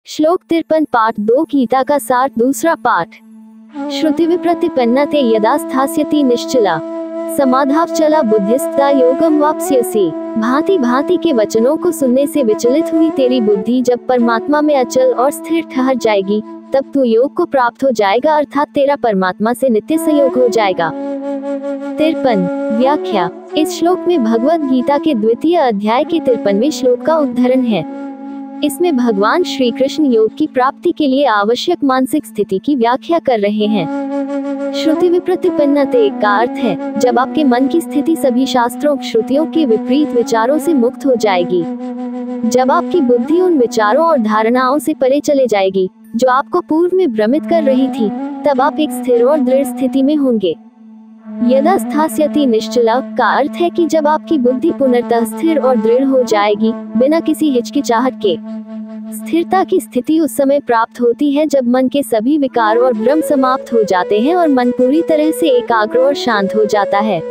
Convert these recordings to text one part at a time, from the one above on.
श्लोक 53 पाठ 2 गीता का सार दूसरा पाठ। श्रुति विप्रतिपन्ना ते यदा स्थास्यति निश्चला समाधावचला बुद्धिस्ता योगम वाप्स्यसि। भांति भांति के वचनों को सुनने से विचलित हुई तेरी बुद्धि जब परमात्मा में अचल और स्थिर ठहर जाएगी, तब तू योग को प्राप्त हो जाएगा, अर्थात तेरा परमात्मा से नित्य संयोग हो जाएगा। 53 व्याख्या। इस श्लोक में भगवद गीता के द्वितीय अध्याय के 53वें श्लोक का उद्धरण है। इसमें भगवान श्री कृष्ण योग की प्राप्ति के लिए आवश्यक मानसिक स्थिति की व्याख्या कर रहे हैं। श्रुति विप्रतिपन्नते का अर्थ है जब आपके मन की स्थिति सभी शास्त्रों श्रुतियों के विपरीत विचारों से मुक्त हो जाएगी, जब आपकी बुद्धि उन विचारों और धारणाओं से परे चले जाएगी जो आपको पूर्व में भ्रमित कर रही थी, तब आप एक स्थिर और दृढ़ स्थिति में होंगे। यदा स्थास्यति निश्चला का अर्थ है कि जब आपकी बुद्धि पुनर्तः स्थिर और दृढ़ हो जाएगी, बिना किसी हिचकिचाहट के। स्थिरता की स्थिति उस समय प्राप्त होती है जब मन के सभी विकार और भ्रम समाप्त हो जाते हैं और मन पूरी तरह से एकाग्र और शांत हो जाता है।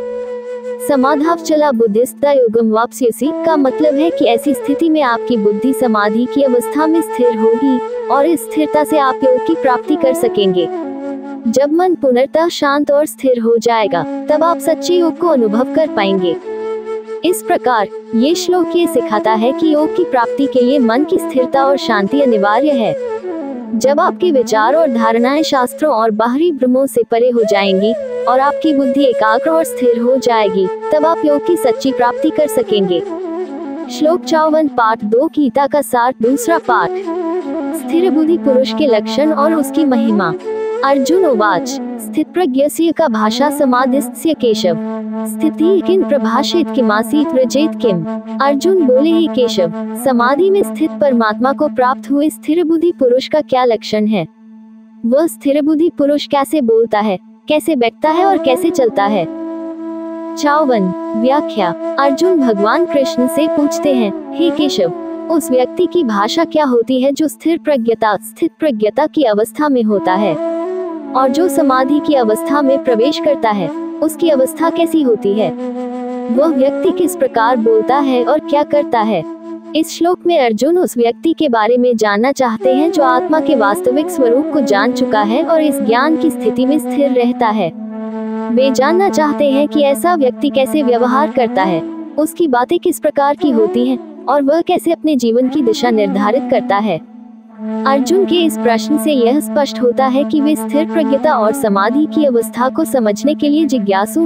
समाधावचला बुद्धिस्ता योगम वाप्स्यसि का मतलब है कि ऐसी स्थिति में आपकी बुद्धि समाधि की अवस्था में स्थिर होगी और इस स्थिरता से आप योग की प्राप्ति कर सकेंगे। जब मन पुनर्तः शांत और स्थिर हो जाएगा, तब आप सच्चे योग को अनुभव कर पाएंगे। इस प्रकार ये श्लोक ये सिखाता है कि योग की प्राप्ति के लिए मन की स्थिरता और शांति अनिवार्य है। जब आपके विचार और धारणाएं शास्त्रों और बाहरी भ्रमों से परे हो जाएंगी और आपकी बुद्धि एकाग्र और स्थिर हो जाएगी, तब आप योग की सच्ची प्राप्ति कर सकेंगे। श्लोक 54 पाठ 2 गीता का सार दूसरा पाठ। स्थिर बुद्धि पुरुष के लक्षण और उसकी महिमा। अर्जुन उवाच स्थितप्रज्ञस्य का भाषा समाधिस्थस्य केशव स्थिति किं प्रभाषेत किमासीत व्रजेत किम। अर्जुन बोले, हे केशव, समाधि में स्थित परमात्मा को प्राप्त हुए स्थिर बुद्धि पुरुष का क्या लक्षण है? वह स्थिर बुद्धि पुरुष कैसे बोलता है, कैसे बैठता है और कैसे चलता है? 54 व्याख्या। अर्जुन भगवान कृष्ण से पूछते हैं, हे केशव, उस व्यक्ति की भाषा क्या होती है जो स्थित प्रज्ञता की अवस्था में होता है, और जो समाधि की अवस्था में प्रवेश करता है, उसकी अवस्था कैसी होती है? वह व्यक्ति किस प्रकार बोलता है और क्या करता है? इस श्लोक में अर्जुन उस व्यक्ति के बारे में जानना चाहते हैं जो आत्मा के वास्तविक स्वरूप को जान चुका है और इस ज्ञान की स्थिति में स्थिर रहता है। वे जानना चाहते हैं कि ऐसा व्यक्ति कैसे व्यवहार करता है, उसकी बातें किस प्रकार की होती हैं और वह कैसे अपने जीवन की दिशा निर्धारित करता है। अर्जुन के इस प्रश्न से यह स्पष्ट होता है कि वे स्थिर प्रज्ञता और समाधि की अवस्था को समझने के लिए जिज्ञासु